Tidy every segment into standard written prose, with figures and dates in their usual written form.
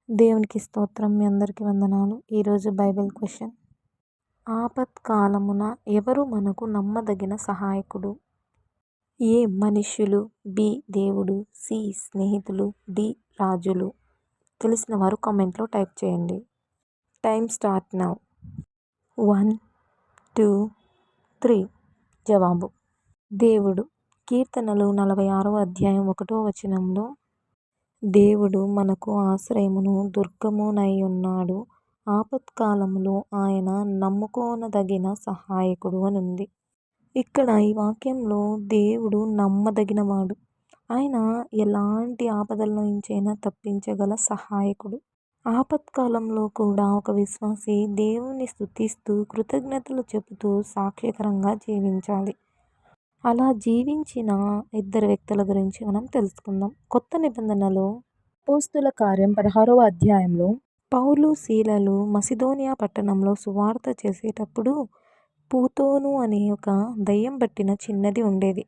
దేవునికి స్తోత్రం. మీ అందరికీ వందనాలు. ఈరోజు బైబిల్ క్వెషన్. ఆపత్కాలమున ఎవరు మనకు నమ్మదగిన సహాయకుడు? ఏ మనుష్యులు, బి దేవుడు, సి స్నేహితులు, డి రాజులు. తెలిసిన వారు కామెంట్లో టైప్ చేయండి. Time start now. 1, 2, 3. జవాబు దేవుడు. కీర్తనలు 46వ అధ్యాయం 1వ వచనంలో దేవుడు మనకు ఆశ్రయమును దుర్గమునైయున్నాడు, ఆపత్కాలములో ఆయన నమ్ముకోనదగిన సహాయకుడు అనుంది. ఇక్కడ ఈ వాక్యంలో దేవుడు నమ్మదగినవాడు. ఆయన ఎలాంటి ఆపదల నుంచైనా తప్పించగల సహాయకుడు. ఆపత్కాలంలో కూడా ఒక విశ్వాసి దేవుణ్ణి స్తుతిస్తూ కృతజ్ఞతలు చెబుతూ సాక్ష్యకరంగా జీవించాలి. అలా జీవించిన ఇద్దరు వ్యక్తుల గురించి మనం తెలుసుకుందాం. కొత్త నిబంధనలో అపోస్తుల కార్యం 16వ అధ్యాయంలో పౌలు, సీలలు మసిదోనియా పట్టణంలో సువార్త చేసేటప్పుడు పూతోను అనే ఒక దయ్యం పట్టిన చిన్నది ఉండేది.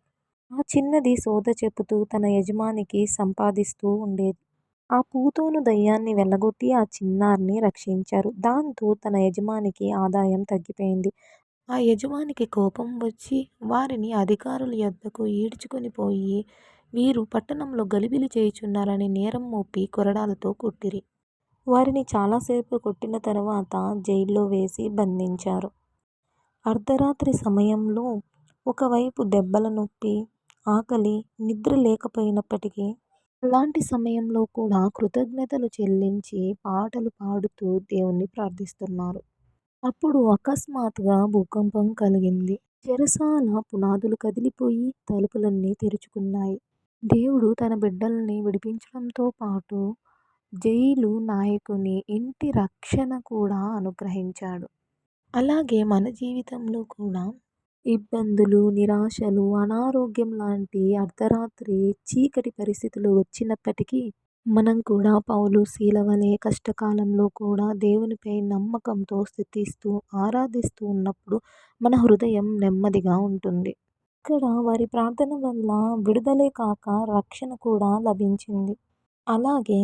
ఆ చిన్నది సోద చెప్పుతూ తన యజమానికి సంపాదిస్తూ ఉండేది. ఆ పూతోను దయ్యాన్ని వెళ్ళగొట్టి ఆ చిన్నారిని రక్షించారు. దాంతో తన యజమానికి ఆదాయం తగ్గిపోయింది. ఆ యజమానికి కోపం వచ్చి వారిని అధికారుల యొద్దకు ఈడ్చుకొని పోయి, వీరు పట్టణంలో గలిబిలి చేయుచున్నారని నేరం మోపి కొరడాలతో కొట్టిరి. వారిని చాలాసేపు కొట్టిన తర్వాత జైల్లో వేసి బంధించారు. అర్ధరాత్రి సమయంలో ఒకవైపు దెబ్బల నొప్పి, ఆకలి, నిద్ర లేకపోయినప్పటికీ అలాంటి సమయంలో కూడా కృతజ్ఞతలు చెల్లించి పాటలు పాడుతూ దేవుణ్ణి ప్రార్థిస్తున్నారు. అప్పుడు అకస్మాత్తుగా భూకంపం కలిగింది. చెరసాల పునాదులు కదిలిపోయి తలుపులన్నీ తెరుచుకున్నాయి. దేవుడు తన బిడ్డల్ని విడిపించడంతో పాటు జైలు నాయకుని ఇంటి రక్షణ కూడా అనుగ్రహించాడు. అలాగే మన జీవితంలో కూడా ఇబ్బందులు, నిరాశలు, అనారోగ్యం లాంటి అర్ధరాత్రి చీకటి పరిస్థితులు వచ్చినప్పటికీ మనం కూడా పౌలు, సీల వలె కష్టకాలంలో కూడా దేవునిపై నమ్మకంతో స్తుతిస్తూ ఆరాధిస్తూ ఉన్నప్పుడు మన హృదయం నెమ్మదిగా ఉంటుంది. ఇక్కడ వారి ప్రార్థన వల్ల విడుదలే కాక రక్షణ కూడా లభించింది. అలాగే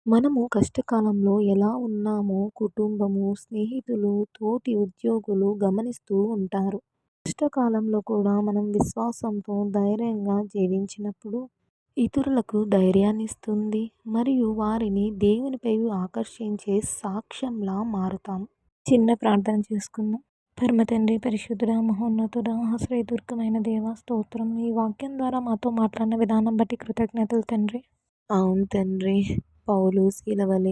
మనము కష్టకాలంలో ఎలా ఉన్నామో కుటుంబము, స్నేహితులు, తోటి ఉద్యోగులు గమనిస్తూ ఉంటారు. కష్టకాలంలో కూడా మనం విశ్వాసంతో ధైర్యంగా జీవించినప్పుడు ఇతరులకు ధైర్యాన్ని ఇస్తుంది మరియు వారిని దేవునిపై ఆకర్షించే సాక్ష్యంలా మారుతాం. చిన్న ప్రార్థన చేసుకుందాం. పరమ తండ్రి, పరిశుద్ధుడా, మహోన్నతుడా, ఆశ్రయదుర్గమైన దేవ స్తోత్రం. ఈ వాక్యం ద్వారా మాతో మాట్లాడిన విధానం బట్టి కృతజ్ఞతలు తండ్రి. అవును తండ్రి, పౌలు, సీల వలె